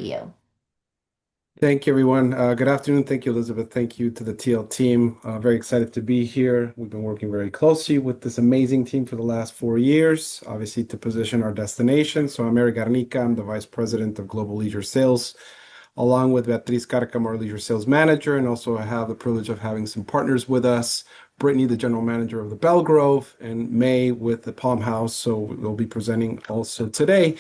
you. Thank you, everyone. Good afternoon. Thank you, Elizabeth. Thank you to the TL team. Very excited to be here. We've been working very closely with this amazing team for the last 4 years, obviously to position our destination. So I'm Eric Garnica. I'm the Vice President of Global Leisure Sales, along with Beatriz Carcam, our Leisure Sales Manager, and also I have the privilege of having some partners with us. Brittany, the General Manager of the Belgrove, and May with the Palm House. So we'll be presenting also today.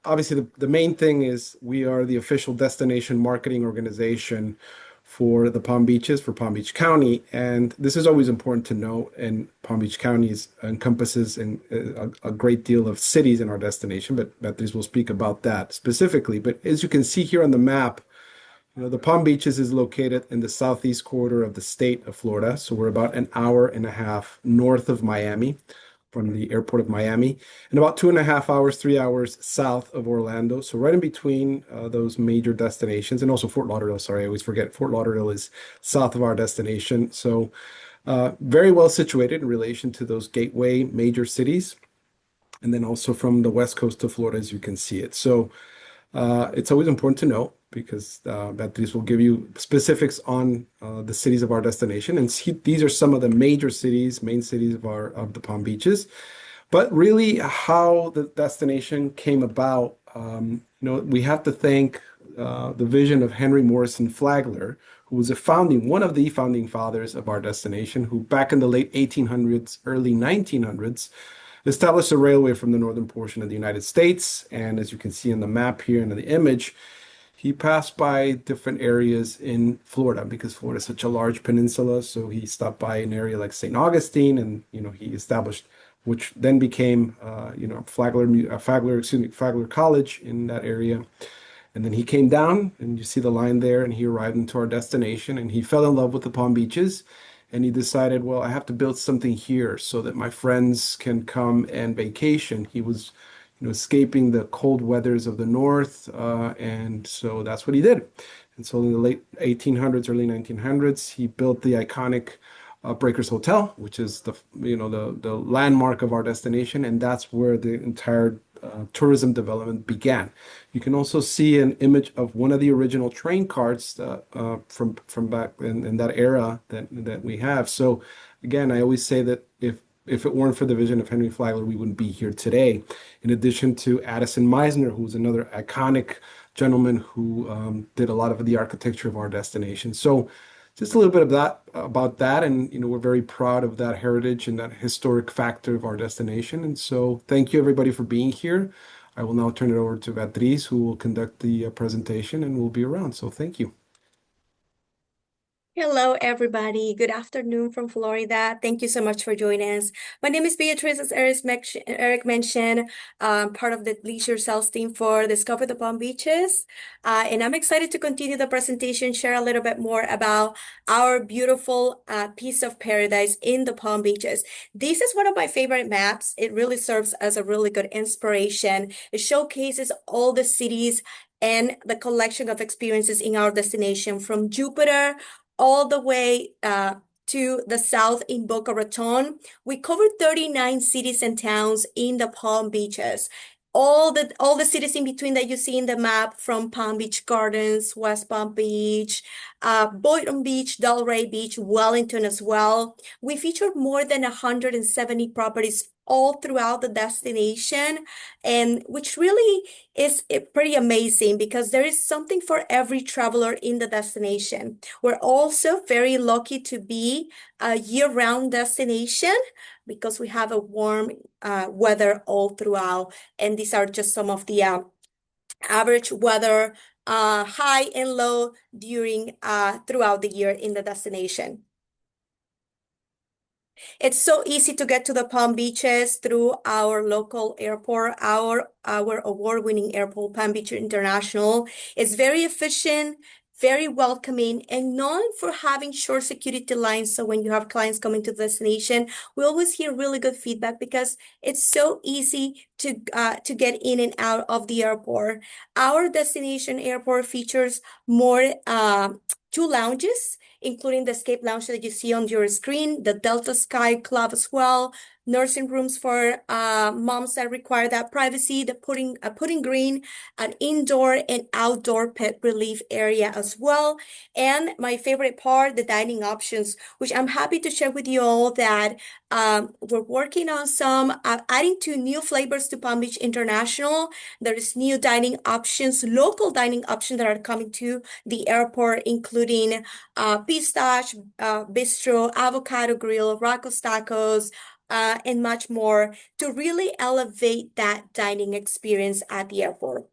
Obviously, the main thing is we are the official destination marketing organization for the Palm Beaches, for Palm Beach County. And this is always important to note. And Palm Beach County encompasses a great deal of cities in our destination, but Beatriz will speak about that specifically. But as you can see here on the map, the Palm Beaches is located in the southeast quarter of the state of Florida. So we're about an hour and a half north of Miami, from the airport of Miami, and about 2.5 hours, 3 hours south of Orlando. So right in between those major destinations, and also Fort Lauderdale. Sorry, I always forget Fort Lauderdale is south of our destination. So very well situated in relation to those gateway major cities, and then also from the west coast of Florida, as you can see it. So it's always important to know because Beatriz will give you specifics on the cities of our destination. And these are some of the major cities, main cities of the Palm Beaches. But really, how the destination came about, we have to thank the vision of Henry Morrison Flagler, who was one of the founding fathers of our destination, who back in the late 1800s, early 1900s, established a railway from the northern portion of the United States. And as you can see in the map here and in the image, he passed by different areas in Florida because Florida is such a large peninsula. So he stopped by an area like St. Augustine, and he established, which then became, Flagler College in that area. And then he came down, and you see the line there, and he arrived into our destination, and he fell in love with the Palm Beaches, and he decided, well, I have to build something here so that my friends can come and vacation. He was, escaping the cold weathers of the north, and so that's what he did. And so in the late 1800s, early 1900s, he built the iconic Breakers Hotel, which is the landmark of our destination, and that's where the entire tourism development began. You can also see an image of one of the original train carts from back in that era that we have. So again, I always say that if it weren't for the vision of Henry Flagler, we wouldn't be here today. In addition to Addison Meisner, who's another iconic gentleman who did a lot of the architecture of our destination. So just a little bit of that about that, and we're very proud of that heritage and that historic factor of our destination. And so, thank you everybody for being here. I will now turn it over to Beatriz, who will conduct the presentation and will be around. So, thank you. Hello, everybody. Good afternoon from Florida. Thank you so much for joining us. My name is Beatriz, as Eric mentioned, part of the leisure sales team for Discover the Palm Beaches. And I'm excited to continue the presentation, share a little bit more about our beautiful piece of paradise in the Palm Beaches. This is one of my favorite maps. It really serves as a really good inspiration. It showcases all the cities and the collection of experiences in our destination from Jupiter all the way to the south in Boca Raton. We covered 39 cities and towns in the Palm Beaches. All the cities in between that you see in the map, from Palm Beach Gardens, West Palm Beach, Boynton Beach, Delray Beach, Wellington as well. We featured more than 170 properties all throughout the destination, and which really is pretty amazing because there is something for every traveler in the destination. We're also very lucky to be a year-round destination because we have a warm weather all throughout. And these are just some of the average weather, high and low during throughout the year in the destination. It's so easy to get to the Palm Beaches through our local airport, our award-winning airport, Palm Beach International. It's very efficient, very welcoming, and known for having short security lines. So when you have clients coming to the destination, we always hear really good feedback because it's so easy to get in and out of the airport. Our destination airport features more two lounges including the Escape Lounge that you see on your screen, the Delta Sky Club as well, nursing rooms for moms that require that privacy, the pudding green, an indoor and outdoor pet relief area as well. And my favorite part, the dining options, which I'm happy to share with you all that we're working on some adding two new flavors to Palm Beach International. There's new dining options, local dining options that are coming to the airport, including pistache, bistro, avocado grill, Rocco's tacos, and much more to really elevate that dining experience at the airport.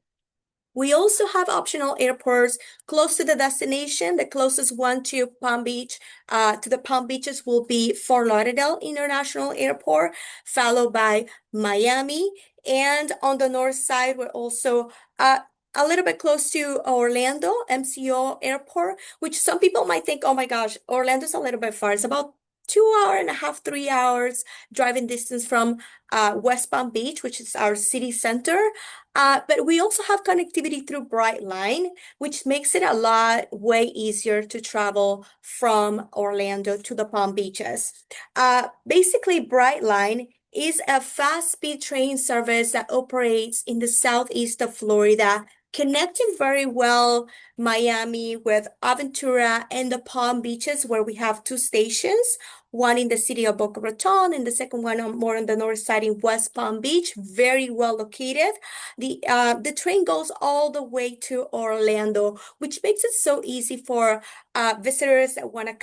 We also have optional airports close to the destination. The closest one to Palm Beach, to the Palm Beaches will be Fort Lauderdale International Airport, followed by Miami. And on the north side, we're also a little bit close to Orlando, MCO Airport, which some people might think, oh my gosh, Orlando's a little bit far. It's about 2 hour and a half, 3 hours driving distance from West Palm Beach, which is our city center. But we also have connectivity through Brightline, which makes it a lot way easier to travel from Orlando to the Palm Beaches. Basically, Brightline is a fast-speed train service that operates in the southeast of Florida, connecting very well Miami with Aventura and the Palm Beaches, where we have two stations, one in the city of Boca Raton and the second one more on the north side in West Palm Beach, very well located. The train goes all the way to Orlando, which makes it so easy for visitors that want to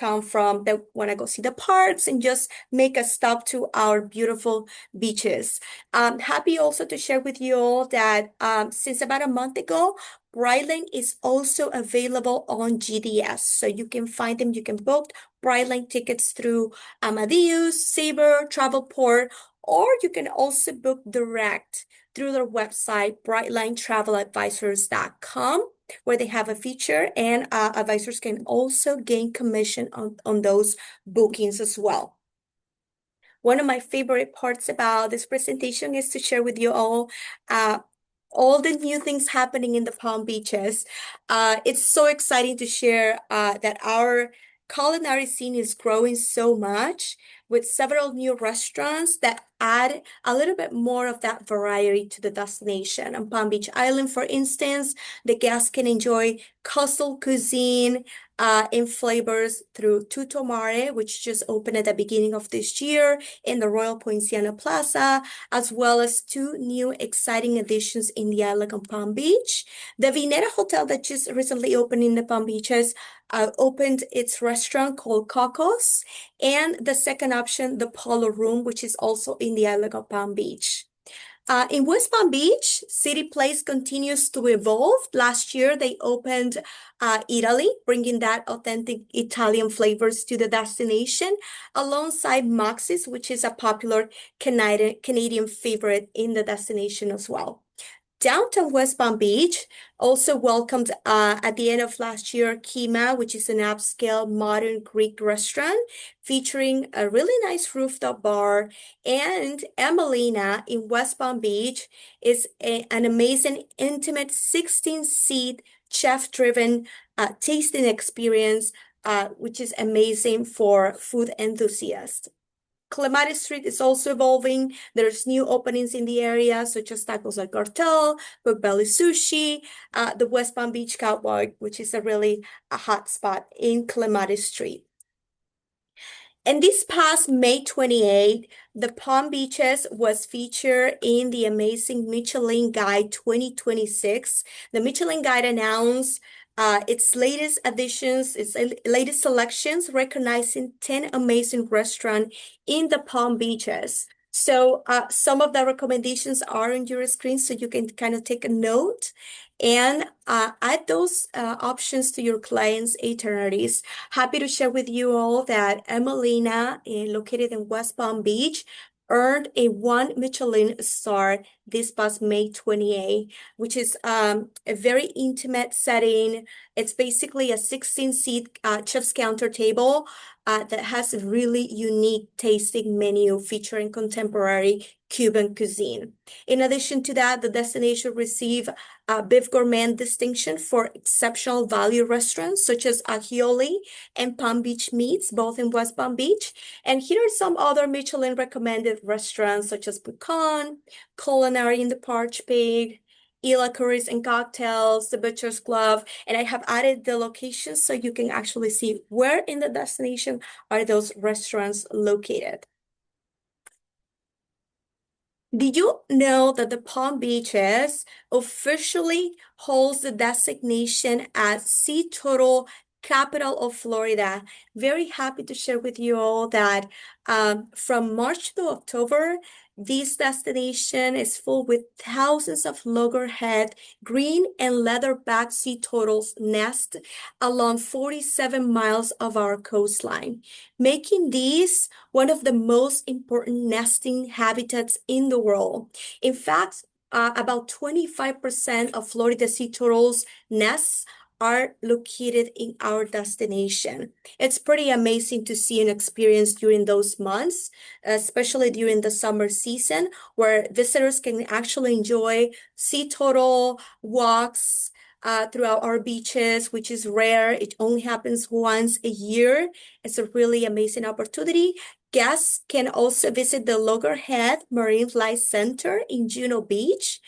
that want to go see the parks and just make a stop to our beautiful beaches. Happy also to share with you all that since about a month ago, Brightline is also available on GDS. So you can find them, you can book Brightline tickets through Amadeus, Sabre, Travelport, or you can also book direct through their website, brightlinetraveladvisors.com, where they have a feature and advisors can also gain commission on those bookings as well. One of my favorite parts about this presentation is to share with you all the new things happening in the Palm Beaches. It's so exciting to share that our culinary scene is growing so much with several new restaurants that add a little bit more of that variety to the destination. On Palm Beach Island, for instance, the guests can enjoy coastal cuisine in flavors through Tutto Mare, which just opened at the beginning of this year in the Royal Poinciana Plaza, as well as two new exciting additions in the island of Palm Beach. The Vinera Hotel that just recently opened in the Palm Beaches opened its restaurant called Cocos, and the second option, the Polo Room, which is also in the island of Palm Beach. In West Palm Beach, City Place continues to evolve. Last year, they opened Italy, bringing that authentic Italian flavors to the destination, alongside Moxie's, which is a popular Canadian favorite in the destination as well. Downtown West Palm Beach also welcomed at the end of last year Kima, which is an upscale modern Greek restaurant featuring a really nice rooftop bar. And Emelina in West Palm Beach is an amazing, intimate 16-seat chef-driven tasting experience, which is amazing for food enthusiasts. Clematis Street is also evolving. There's new openings in the area, such as Tacos El Cartel, Pork Belly Sushi, the West Palm Beach Cowboy, which is a hot spot in Clematis Street. And this past May 28th, the Palm Beaches was featured in the amazing Michelin Guide 2026. The Michelin Guide announced its latest additions, its latest selections, recognizing 10 amazing restaurants in the Palm Beaches. So some of the recommendations are on your screen, so you can kind of take a note and add those options to your clients' itineraries. Happy to share with you all that Emelina, located in West Palm Beach, earned a 1 Michelin star this past May 28th, which is a very intimate setting. It's basically a 16-seat chef's counter table that has a really unique tasting menu featuring contemporary Cuban cuisine. In addition to that, the destination received a Beef Gourmet distinction for exceptional value restaurants such as Agioli and Palm Beach Meats, both in West Palm Beach. And here are some other Michelin recommended restaurants such as Bucan, Culinary in the Parch Pig, Ila Curries and Cocktails, The Butcher's Club, and I have added the locations so you can actually see where in the destination are those restaurants located. Did you know that the Palm Beaches officially holds the designation as Sea Turtle Capital of Florida? Very happy to share with you all that from March to October, this destination is full with thousands of loggerhead, green and leatherback sea turtles nest along 47 miles of our coastline, making these one of the most important nesting habitats in the world. In fact, about 25% of Florida sea turtles' nests are located in our destination. It's pretty amazing to see and experience during those months, especially during the summer season, where visitors can actually enjoy sea turtle walks throughout our beaches, which is rare. It only happens once a year. It's a really amazing opportunity. Guests can also visit the Loggerhead Marine Life Center in Juno Beach,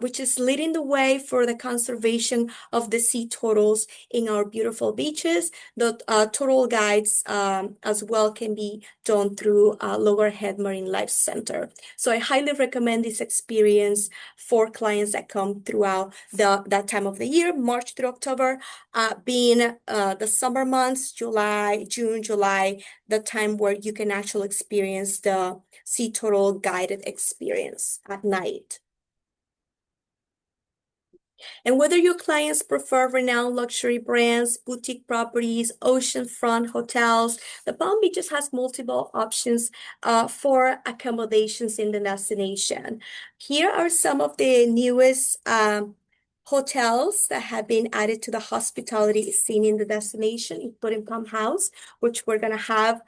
which is leading the way for the conservation of the sea turtles in our beautiful beaches. The turtle guides as well can be done through Loggerhead Marine Life Center. So I highly recommend this experience for clients that come throughout that time of the year, March through October, being the summer months, June, July, the time where you can actually experience the sea turtle guided experience at night. And whether your clients prefer renowned luxury brands, boutique properties, oceanfront hotels, the Palm Beaches has multiple options for accommodations in the destination. Here are some of the newest hotels that have been added to the hospitality scene in the destination, including Palm House, which we're going to have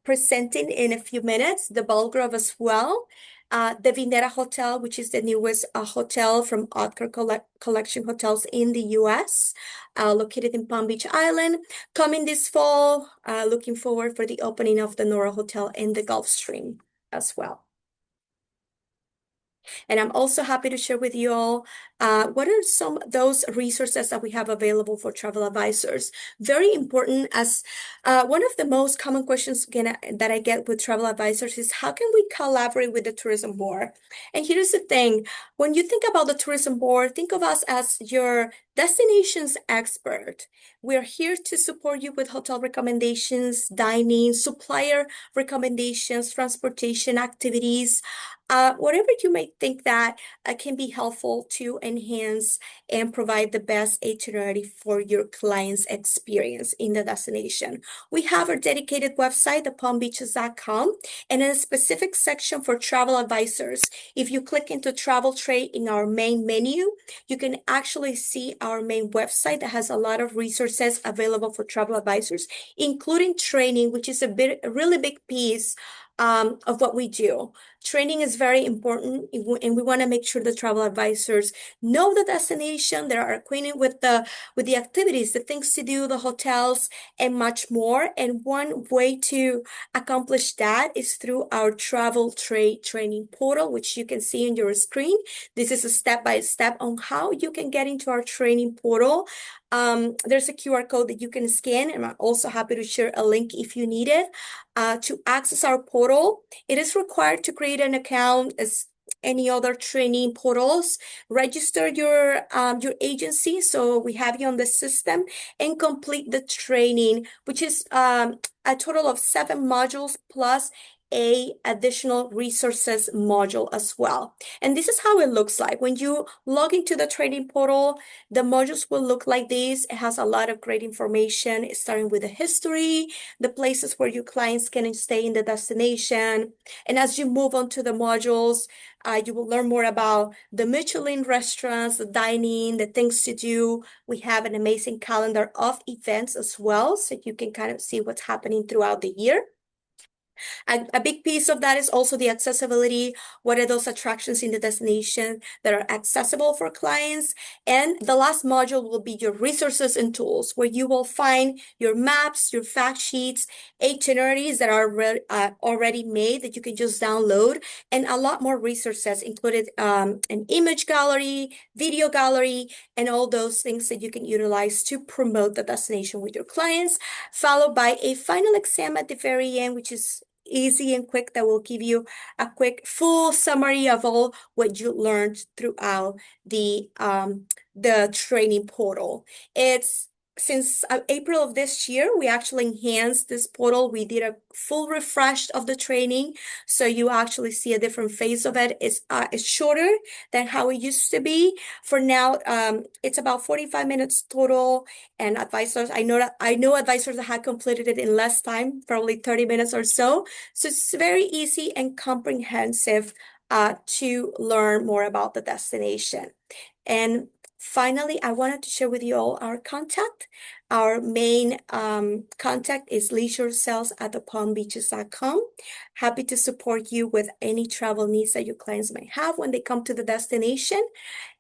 presenting in a few minutes, the Belgrove as well. The Vinera Hotel, which is the newest hotel from Oetker Collection Hotels in the US, located in Palm Beach Island. Coming this fall, looking forward for the opening of the Nora Hotel in the Gulf Stream as well. And I'm also happy to share with you all what are some of those resources that we have available for travel advisors. Very important, as one of the most common questions that I get with travel advisors is how can we collaborate with the tourism board? And here's the thing, when you think about the tourism board, think of us as your destinations expert. We're here to support you with hotel recommendations, dining, supplier recommendations, transportation activities, whatever you may think that can be helpful to enhance and provide the best itinerary for your client's experience in the destination. We have our dedicated website, thepalmbeaches.com, and in a specific section for travel advisors. If you click into Travel Trade in our main menu, you can actually see our main website that has a lot of resources available for travel advisors, including training, which is a really big piece of what we do. Training is very important, and we want to make sure the travel advisors know the destination, they are acquainted with the activities, the things to do, the hotels, and much more. And one way to accomplish that is through our travel trade training portal, which you can see on your screen. This is a step-by-step on how you can get into our training portal. There's a QR code that you can scan, and I'm also happy to share a link if you need it. To access our portal, it is required to create an account as any other training portals. Register your agency so we have you on the system, and complete the training, which is a total of 7 modules plus a additional resources module as well. And this is how it looks like. When you log into the training portal, the modules will look like this. It has a lot of great information, starting with the history, the places where your clients can stay in the destination. And as you move on to the modules, you will learn more about the Michelin restaurants, the dining, the things to do. We have an amazing calendar of events as well, so you can kind of see what's happening throughout the year. A big piece of that is also the accessibility. What are those attractions in the destination that are accessible for clients? And the last module will be your resources and tools, where you will find your maps, your fact sheets, itineraries that are already made that you can just download, and a lot more resources included, an image gallery, video gallery, and all those things that you can utilize to promote the destination with your clients, followed by a final exam at the very end, which is easy and quick, that will give you a quick full summary of all what you learned throughout the training portal. It's since April of this year, we actually enhanced this portal. We did a full refresh of the training, so you actually see a different phase of it. It's shorter than how it used to be. For now, it's about 45 minutes total. And advisors, I know advisors that had completed it in less time, probably 30 minutes or so. So it's very easy and comprehensive to learn more about the destination. And finally, I wanted to share with you all our contact. Our main contact is leisuresales@thepalmbeaches.com. Happy to support you with any travel needs that your clients may have when they come to the destination.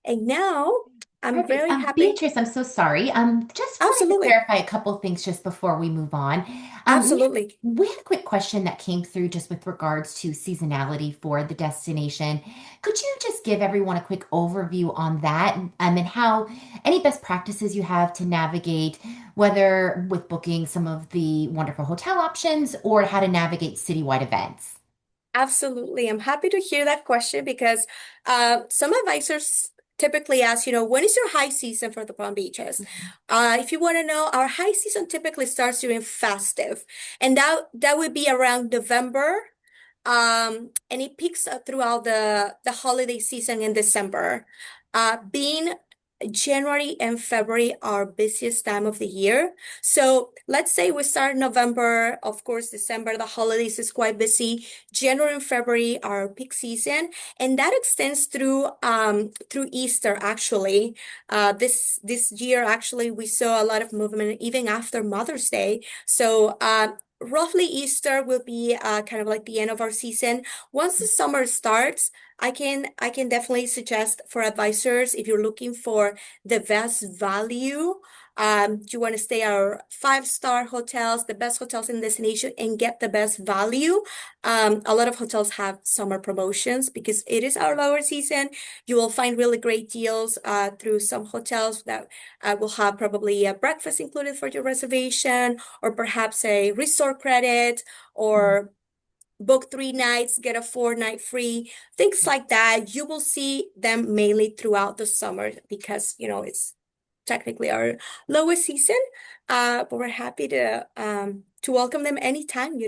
And now I'm Perfect. very happy. Beatrice, I'm so sorry. Just wanted to Absolutely. clarify a couple things just before we move on. Absolutely. We had a quick question that came through just with regards to seasonality for the destination. Could you just give everyone a quick overview on that, and how any best practices you have to navigate, whether with booking some of the wonderful hotel options or how to navigate citywide events? Absolutely. I'm happy to hear that question because some advisors typically ask, when is your high season for the Palm Beaches? If you want to know, our high season typically starts during festive, and that would be around November. And it peaks throughout the holiday season in December. Being January and February our busiest time of the year. So let's say we start November, of course, December, the holidays is quite busy. January and February are our peak season, and that extends through Easter actually. This year actually we saw a lot of movement even after Mother's Day. So roughly Easter will be kind of like the end of our season. Once the summer starts, I can definitely suggest for advisors, if you're looking for the best value, you want to stay at our five-star hotels, the best hotels in the destination, and get the best value. A lot of hotels have summer promotions because it is our lower season. You will find really great deals through some hotels that will have probably a breakfast included for your reservation, or perhaps a resort credit, or book 3 nights, get a 4 night free, things like that. You will see them mainly throughout the summer because, it's technically our lowest season. But we're happy to welcome them anytime.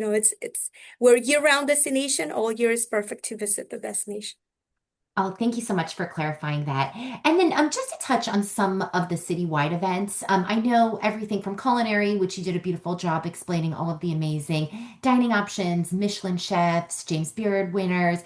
We're year-round destination. All year is perfect to visit the destination. Oh, thank you so much for clarifying that. And then just to touch on some of the citywide events, I know everything from culinary, which you did a beautiful job explaining all of the amazing dining options, Michelin chefs, James Beard winners.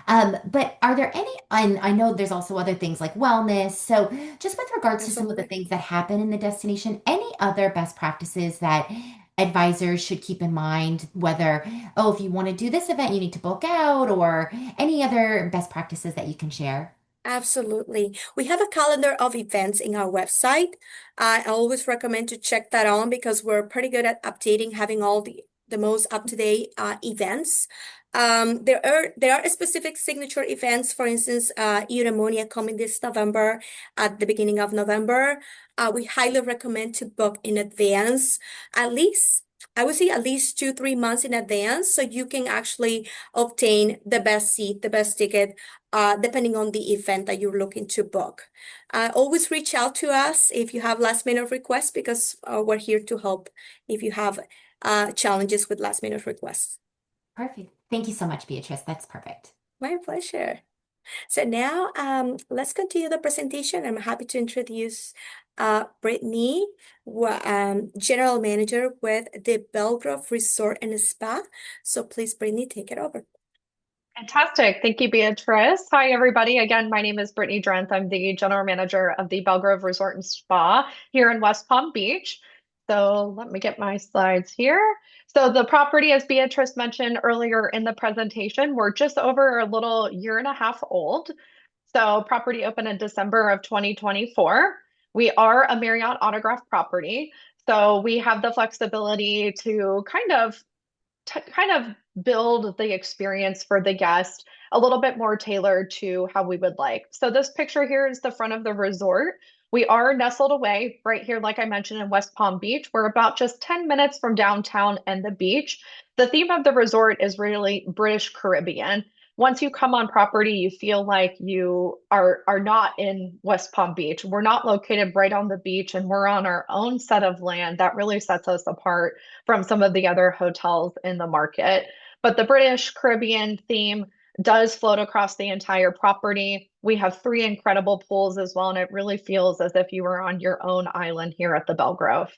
But are there any, and I know there's also other things like wellness. So just with regards to some of the Absolutely. things that happen in the destination, any other best practices that advisors should keep in mind, whether, oh, if you want to do this event, you need to book out, or any other best practices that you can share? Absolutely. We have a calendar of events in our website. I always recommend to check that on because we're pretty good at updating, having all the most up-to-date events. There are specific signature events. For instance, Eudaimonia coming this November at the beginning of November. We highly recommend to book in advance, at least. I would say at least 2, 3 months in advance, so you can actually obtain the best seat, the best ticket, depending on the event that you're looking to book. Always reach out to us if you have last minute requests because we're here to help if you have challenges with last minute requests. Perfect. Thank you so much, Beatrice. That's perfect. My pleasure. So now let's continue the presentation. I'm happy to introduce Brittany, General Manager with the Belgrove Resort and Spa. So please, Brittany, take it over. Fantastic. Thank you, Beatrice. Hi, everybody. Again, my name is Brittany Drenth. I'm the general manager of the Belgrove Resort and Spa here in West Palm Beach. So let me get my slides here. So the property, as Beatrice mentioned earlier in the presentation, we're just over a little year and a half old. So property opened in December of 2024. We are a Marriott autograph property. So we have the flexibility to kind of build the experience for the guest a little bit more tailored to how we would like. So this picture here is the front of the resort. We are nestled away right here, like I mentioned, in West Palm Beach. We're about just 10 minutes from downtown and the beach. The theme of the resort is really British Caribbean. Once you come on property, you feel like you are not in West Palm Beach. We're not located right on the beach, and we're on our own set of land. That really sets us apart from some of the other hotels in the market. But the British Caribbean theme does float across the entire property. We have 3 incredible pools as well, and it really feels as if you were on your own island here at the Belgrove.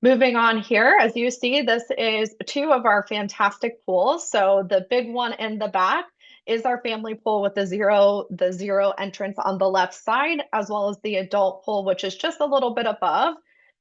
Moving on here, as you see, this is 2 of our fantastic pools. So the big one in the back is our family pool with the zero entrance on the left side, as well as the adult pool, which is just a little bit above.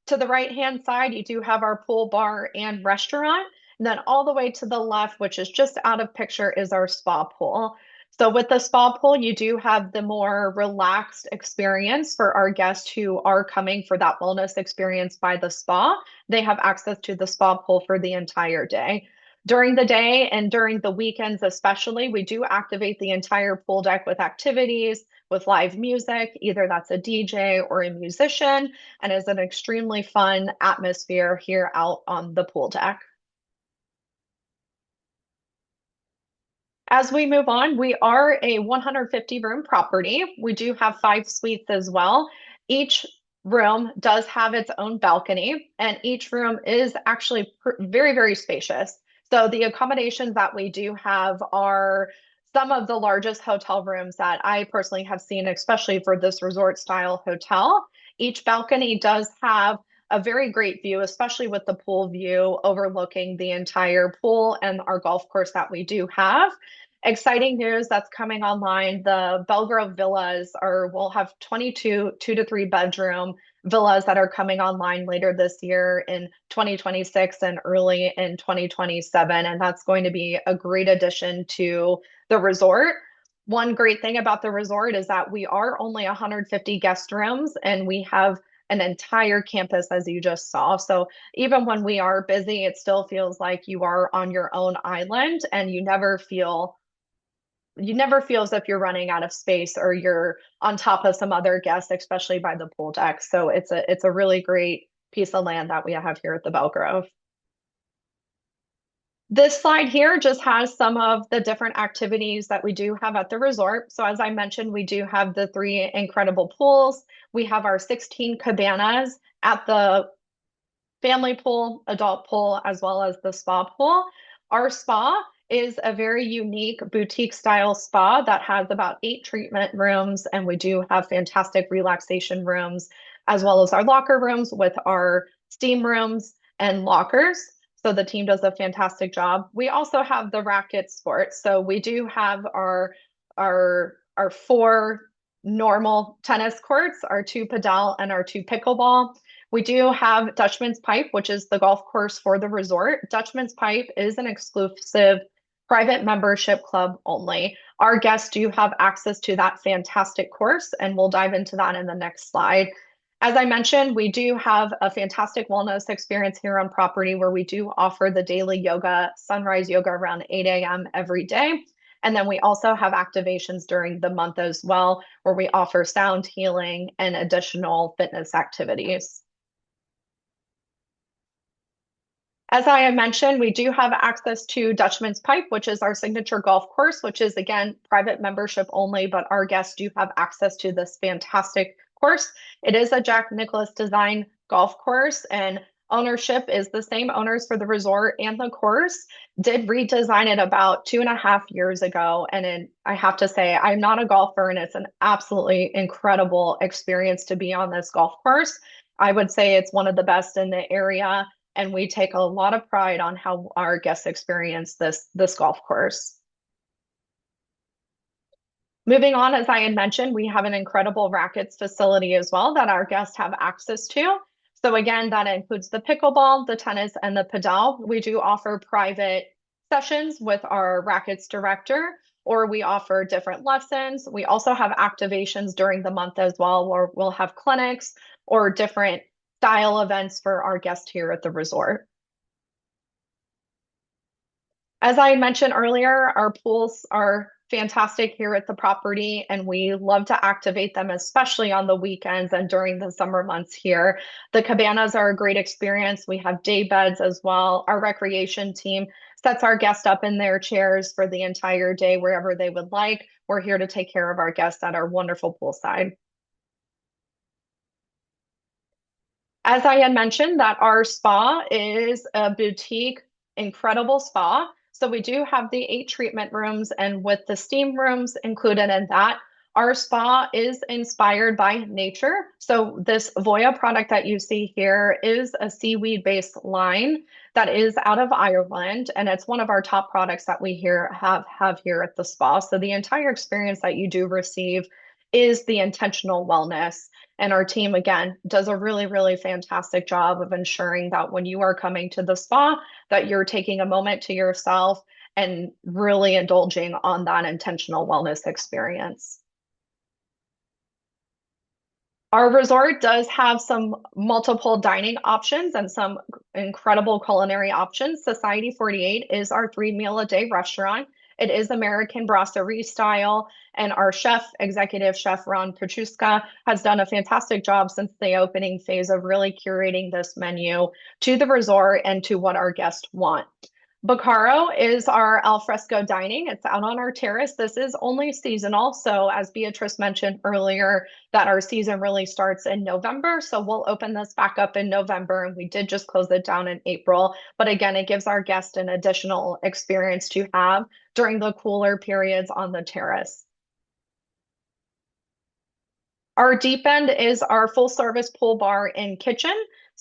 To the right-hand side, you do have our pool bar and restaurant. And then all the way to the left, which is just out of picture, is our spa pool. So with the spa pool, you do have the more relaxed experience for our guests who are coming for that wellness experience by the spa. They have access to the spa pool for the entire day. During the day and during the weekends, especially, we do activate the entire pool deck with activities, with live music, either that's a DJ or a musician, and is an extremely fun atmosphere here out on the pool deck. As we move on, we are a 150 room property. We do have 5 suites as well. Each room does have its own balcony, and each room is actually very, very spacious. So the accommodations that we do have are some of the largest hotel rooms that I personally have seen, especially for this resort style hotel. Each balcony does have a very great view, especially with the pool view overlooking the entire pool and our golf course that we do have. Exciting news that's coming online. The Belgrove villas will have 22 2 to 3 bedroom villas that are coming online later this year in 2026 and early in 2027. And that's going to be a great addition to the resort. One great thing about the resort is that we are only 150 guest rooms, and we have an entire campus, as you just saw. So even when we are busy, it still feels like you are on your own island, and you never feel as if you're running out of space or you're on top of some other guests, especially by the pool deck. So it's a really great piece of land that we have here at the Belgrove. This slide here just has some of the different activities that we do have at the resort. So as I mentioned, we do have the 3 incredible pools. We have our 16 cabanas at the family pool, adult pool, as well as the spa pool. Our spa is a very unique boutique style spa that has about 8 treatment rooms, and we do have fantastic relaxation rooms, as well as our locker rooms with our steam rooms and lockers. So the team does a fantastic job. We also have the racket sports. So we do have our 4 normal tennis courts, our 2 padel, and our 2 pickleball. We do have Dutchman's Pipe, which is the golf course for the resort. Dutchman's Pipe is an exclusive private membership club only. Our guests do have access to that fantastic course, and we'll dive into that in the next slide. As I mentioned, we do have a fantastic wellness experience here on property where we do offer the daily yoga, sunrise yoga around 8 a.m. every day. And then we also have activations during the month as well, where we offer sound healing and additional fitness activities. As I had mentioned, we do have access to Dutchman's Pipe, which is our signature golf course, which is, again, private membership only, but our guests do have access to this fantastic course. It is a Jack Nicklaus design golf course, and ownership is the same owners for the resort and the course. Did redesign it about 2.5 years ago. And I have to say, I'm not a golfer, and it's an absolutely incredible experience to be on this golf course. I would say it's one of the best in the area, and we take a lot of pride on how our guests experience this golf course. Moving on, as I had mentioned, we have an incredible rackets facility as well that our guests have access to. So again, that includes the pickleball, the tennis, and the padel. We do offer private sessions with our rackets director, or we offer different lessons. We also have activations during the month as well, where we'll have clinics or different style events for our guests here at the resort. As I mentioned earlier, our pools are fantastic here at the property, and we love to activate them, especially on the weekends and during the summer months here. The cabanas are a great experience. We have day beds as well. Our recreation team sets our guests up in their chairs for the entire day, wherever they would like. We're here to take care of our guests at our wonderful poolside. As I had mentioned, that our spa is a boutique, incredible spa. So we do have the 8 treatment rooms, and with the steam rooms included in that, our spa is inspired by nature. So this Voya product that you see here is a seaweed-based line that is out of Ireland, and it's one of our top products that we have here at the spa. So the entire experience that you do receive is the intentional wellness. And our team, again, does a really, really fantastic job of ensuring that when you are coming to the spa, that you're taking a moment to yourself and really indulging on that intentional wellness experience. Our resort does have some multiple dining options and some incredible culinary options. Society 48 is our 3 meal a day restaurant. It is American brasserie style, and our executive chef Ron Petruska, has done a fantastic job since the opening phase of really curating this menu to the resort and to what our guests want. Bacaro is our al fresco dining. It's out on our terrace. This is only seasonal. So as Beatrice mentioned earlier, that our season really starts in November. So we'll open this back up in November, and we did just close it down in April. But again, it gives our guests an additional experience to have during the cooler periods on the terrace. Our deep end is our full service pool bar and kitchen.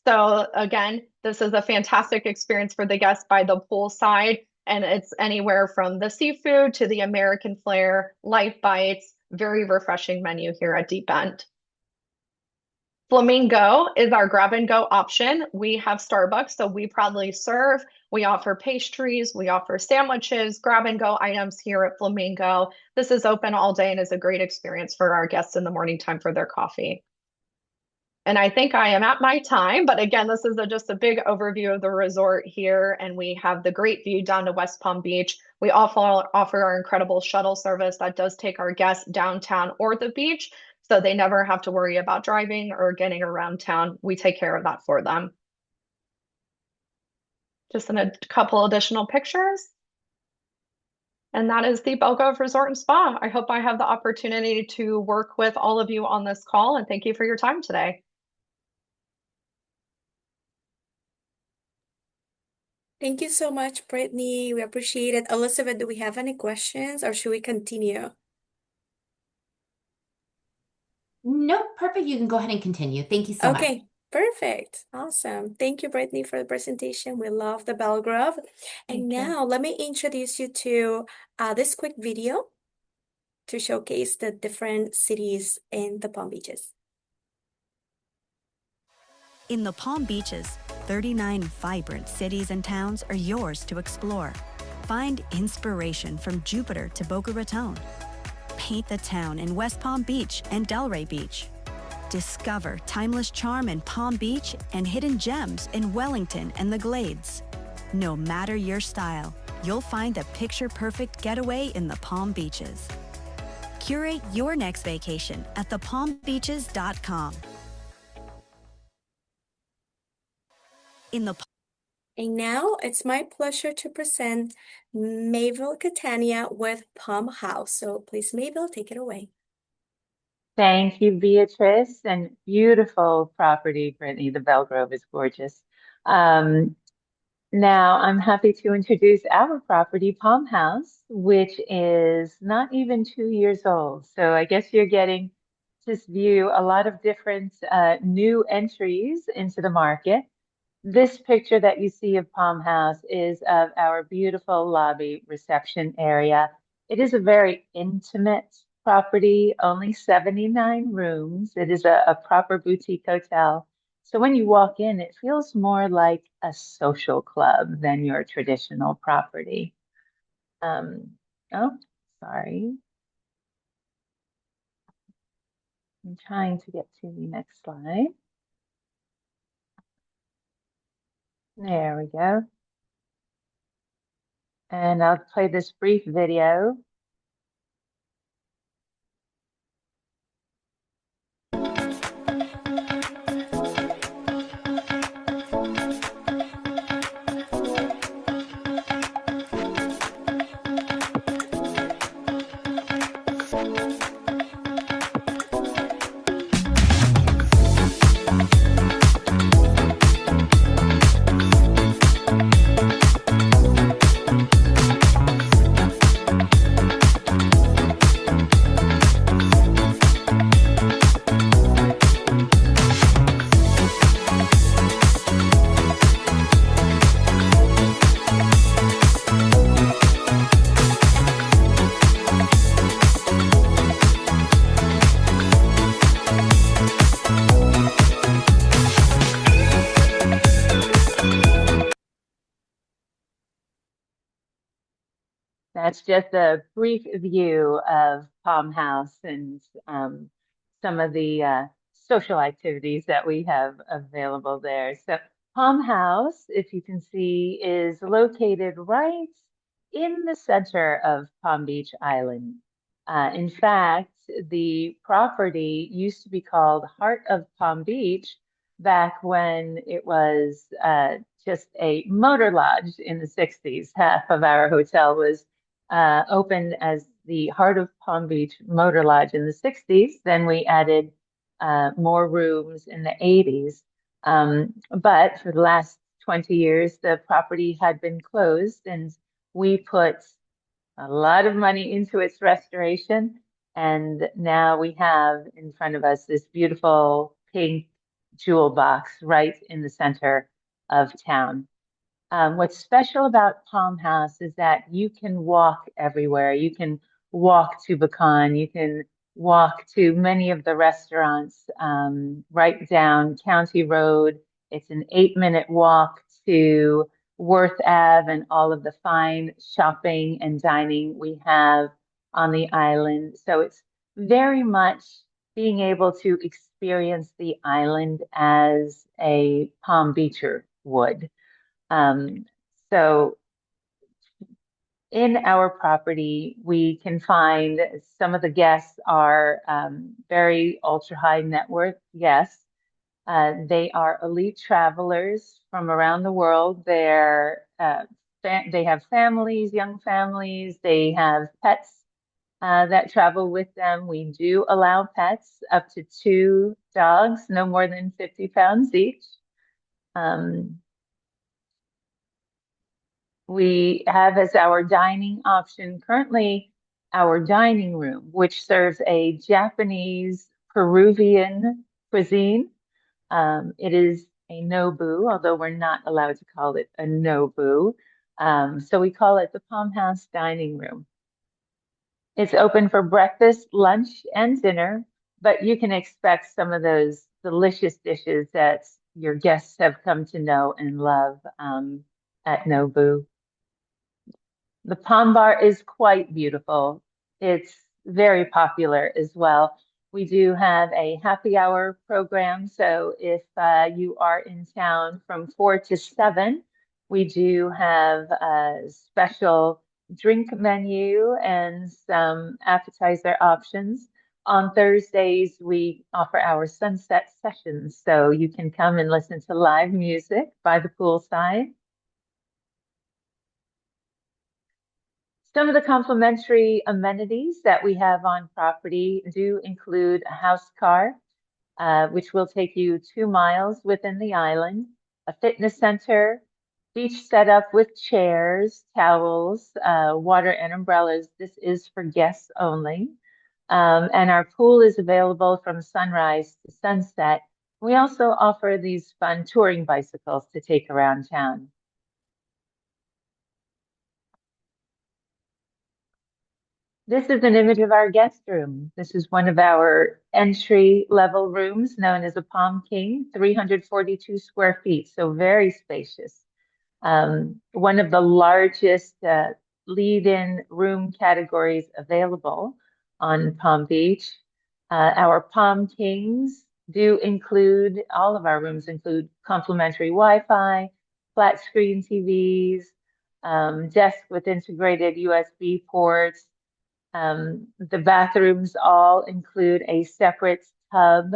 So again, this is a fantastic experience for the guests by the pool side, and it's anywhere from the seafood to the American flair, light bites, very refreshing menu here at Deep End. Flamingo is our grab and go option. We have Starbucks, so we proudly serve. We offer pastries, we offer sandwiches, grab and go items here at Flamingo. This is open all day and is a great experience for our guests in the morning time for their coffee. And I think I am at my time, but again, this is just a big overview of the resort here, and we have the great view down to West Palm Beach. We offer our incredible shuttle service that does take our guests downtown or the beach, so they never have to worry about driving or getting around town. We take care of that for them. Just in a couple additional pictures. And that is the Belgrove Resort and Spa. I hope I have the opportunity to work with all of you on this call, and thank you for your time today. Thank you so much, Brittany. We appreciate it. Elizabeth, do we have any questions, or should we continue? Nope, perfect. You can go ahead and continue. Thank you so much. Okay, perfect. Awesome. Thank you, Brittany, for the presentation. We love the Belgrove. And Thank you. now let me introduce you to this quick video to showcase the different cities in the Palm Beaches. In the Palm Beaches, 39 vibrant cities and towns are yours to explore. Find inspiration from Jupiter to Boca Raton. Paint the town in West Palm Beach and Delray Beach. Discover timeless charm in Palm Beach and hidden gems in Wellington and the Glades. No matter your style, you'll find a picture-perfect getaway in the Palm Beaches. Curate your next vacation at thepalmbeaches.com. And now it's my pleasure to present Mabel Catania with Palm House. So please, Mabel, take it away. Thank you, Beatrice, and beautiful property, Brittany. The Belgrove is gorgeous. Um, Now, I'm happy to introduce our property, Palm House, which is not even 2 years old. So I guess you're getting to view a lot of different new entries into the market. This picture that you see of Palm House is of our beautiful lobby reception area. It is a very intimate property, only 79 rooms. It is a proper boutique hotel. So when you walk in, it feels more like a social club than your traditional property. Um, oh, sorry. I'm trying to get to the next slide. There we go. And I'll play this brief video. That's just a brief view of Palm House and some of the social activities that we have available there. So Palm House, if you can see, is located right in the center of Palm Beach Island. In fact, the property used to be called Heart of Palm Beach back when it was just a motor lodge in the 60s. Half of our hotel was opened as the Heart of Palm Beach Motor Lodge in the 60s. Then we added more rooms in the 80s. But for the last 20 years, the property had been closed, and we put a lot of money into its restoration. And now we have in front of us this beautiful pink jewel box right in the center of town. What's special about Palm House is that you can walk everywhere. You can walk to Bacan. You can walk to many of the restaurants right down County Road. It's an 8-minute walk to Worth Ave and all of the fine shopping and dining we have on the island. So it's very much being able to experience the island as a Palm Beacher would. Um, so in our property, we can find some of the guests are very ultra high net worth guests. They are elite travelers from around the world. They have families, young families. They have pets that travel with them. We do allow pets up to 2 dogs, no more than 50 pounds each. We have as our dining option currently our dining room, which serves a Japanese Peruvian cuisine. It is a Nobu, although we're not allowed to call it a Nobu. So we call it the Palm House Dining Room. It's open for breakfast, lunch, and dinner, but you can expect some of those delicious dishes that your guests have come to know and love at Nobu. The Palm Bar is quite beautiful. It's very popular as well. We do have a happy hour program. So if you are in town from 4 to 7, we do have a special drink menu and some appetizer options. On Thursdays, we offer our sunset sessions. So you can come and listen to live music by the poolside. Some of the complimentary amenities that we have on property do include a house car, which will take you 2 miles within the island. a fitness center, beach setup with chairs, towels, water and umbrellas. This is for guests only. And our pool is available from sunrise to sunset. We also offer these fun touring bicycles to take around town. This is an image of our guest room. This is one of our entry-level rooms known as a Palm King, 342 square feet, so very spacious. One of the largest lead-in room categories available on Palm Beach. Our Palm Kings do include, all of our rooms include complimentary Wi-Fi, flat screen TVs, desk with integrated USB ports. The bathrooms all include a separate tub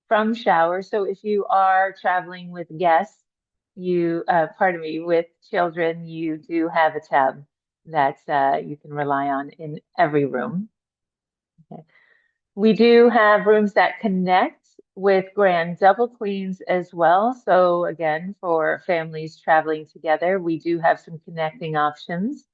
from shower. So if you are traveling with guests, with children, you do have a tub that you can rely on in every room. Okay. We do have rooms that connect with grand double queens as well. So again, for families traveling together, we do have some connecting options.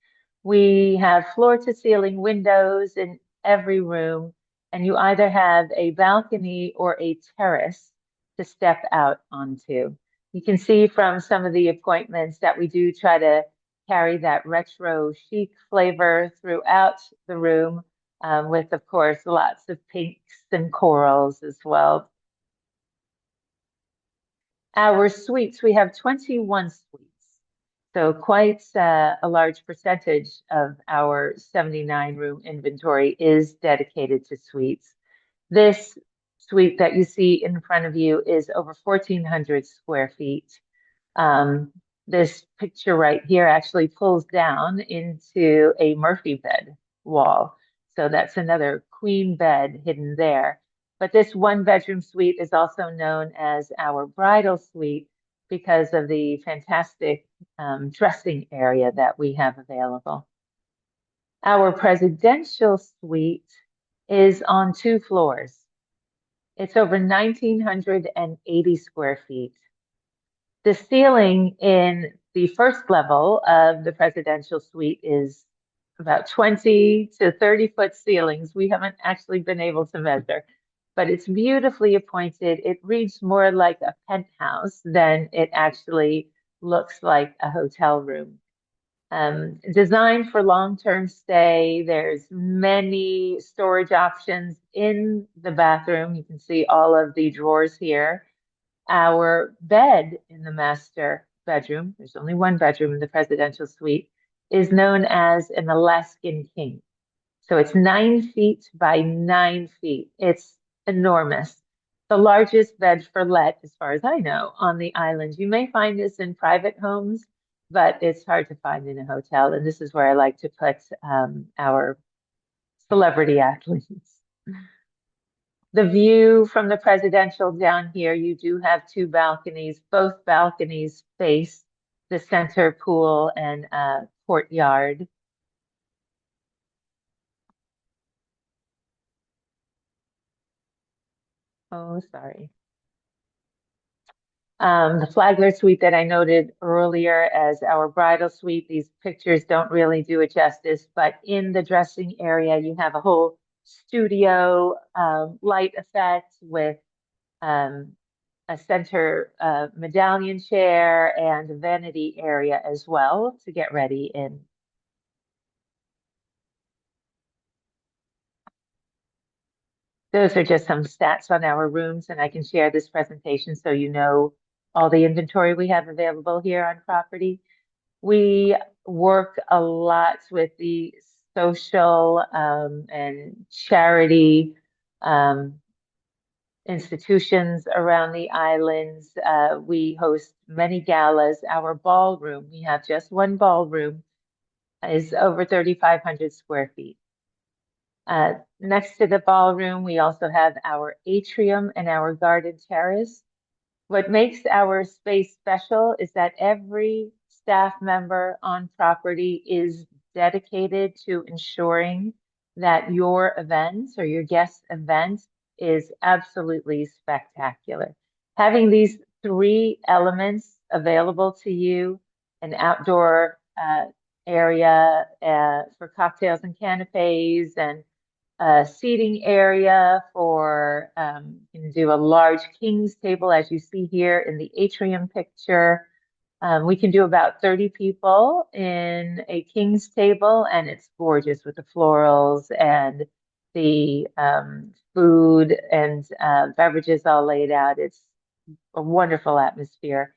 We have floor to ceiling windows in every room, and you either have a balcony or a terrace to step out onto. You can see from some of the appointments that we do try to carry that retro chic flavor throughout the room, with, of course, lots of pinks and corals as well. Our suites, we have 21 suites, so quite a large percentage of our 79 room inventory is dedicated to suites. This suite that you see in front of you is over 1,400 square feet. This picture right here actually pulls down into a Murphy bed wall. So that's another queen bed hidden there. But this one bedroom suite is also known as our bridal suite because of the fantastic dressing area that we have available. Our presidential suite is on 2 floors. It's over 1,980 square feet. The ceiling in the first level of the presidential suite is about 20 to 30-foot ceilings. We haven't actually been able to measure, but it's beautifully appointed. It reads more like a penthouse than it actually looks like a hotel room. Designed for long-term stay, there's many storage options in the bathroom. You can see all of the drawers here. Our bed in the master bedroom, there's only one bedroom in the presidential suite, is known as an Alaskan king. So it's 9 feet by 9 feet. It's enormous. The largest bed for let, as far as I know, on the island. You may find this in private homes, but it's hard to find in a hotel. And this is where I like to put our celebrity athletes. The view from the presidential down here, you do have 2 balconies. Both balconies face the center pool and courtyard. Oh, sorry. The Flagler suite that I noted earlier as our bridal suite, these pictures don't really do it justice, but in the dressing area, you have a whole studio light effect with a center medallion chair and a vanity area as well to get ready in. Those are just some stats on our rooms, and I can share this presentation so you know all the inventory we have available here on property. We work a lot with the social and charity institutions around the islands. We host many galas. Our ballroom, we have just one ballroom, is over 3,500 square feet. Next to the ballroom, we also have our atrium and our garden terrace. What makes our space special is that every staff member on property is dedicated to ensuring that your event or your guest event is absolutely spectacular. Having these three elements available to you: an outdoor area for cocktails and canapes, and a seating area for you can do a large king's table, as you see here in the atrium picture. We can do about 30 people in a king's table, and it's gorgeous with the florals and the food and beverages all laid out. It's a wonderful atmosphere.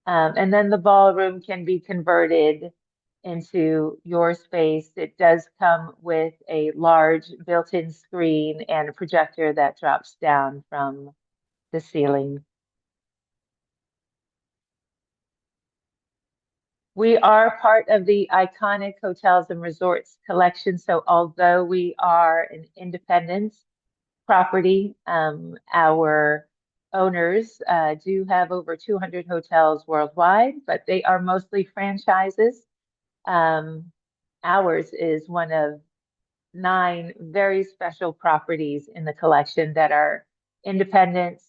And then the ballroom can be converted into your space. It does come with a large built-in screen and a projector that drops down from the ceiling. We are part of the iconic hotels and resorts collection. So although we are an independent property, our owners do have over 200 hotels worldwide, but they are mostly franchises. Ours is one of 9 very special properties in the collection that are independent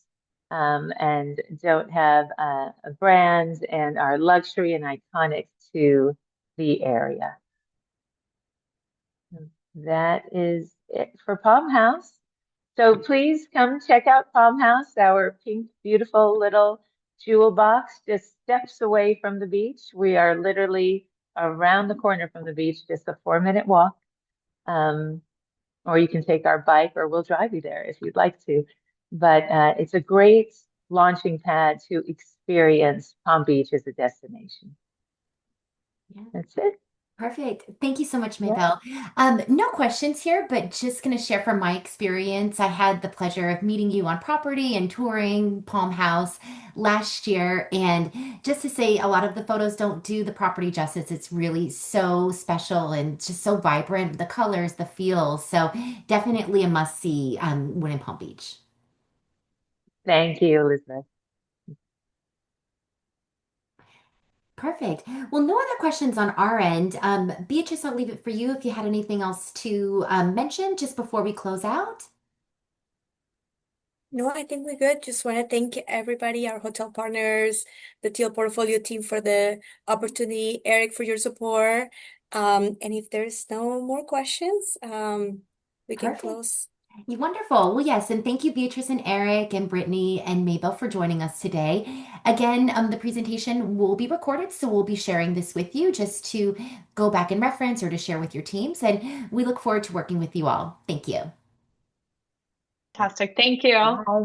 and don't have a brand and are luxury and iconic to the area. That is it for Palm House. So please come check out Palm House, our pink, beautiful little jewel box, just steps away from the beach. We are literally around the corner from the beach, just a 4-minute walk. Or you can take our bike, or we'll drive you there if you'd like to. But it's a great launching pad to experience Palm Beach as a destination. Yeah. That's it. Perfect. Thank you so much, Yeah. Maybelle. No questions here, but just going to share from my experience. I had the pleasure of meeting you on property and touring Palm House last year. And just to say, a lot of the photos don't do the property justice. It's really so special and just so vibrant, the colors, the feels. So definitely a must see when in Palm Beach. Thank you, Elizabeth. Perfect. Well, no other questions on our end. Beatrice, I'll leave it for you if you had anything else to mention just before we close out. No, I think we're good. Just want to thank everybody, our hotel partners, the Teal Portfolio team for the opportunity, Eric for your support. And if there's no more questions, we can Perfect. close. Wonderful. Well, yes, and thank you, Beatrice and Eric and Brittany and Mabel for joining us today. Again, the presentation will be recorded, so we'll be sharing this with you just to go back and reference or to share with your teams. And we look forward to working with you all. Thank you. Fantastic. Thank you. Bye.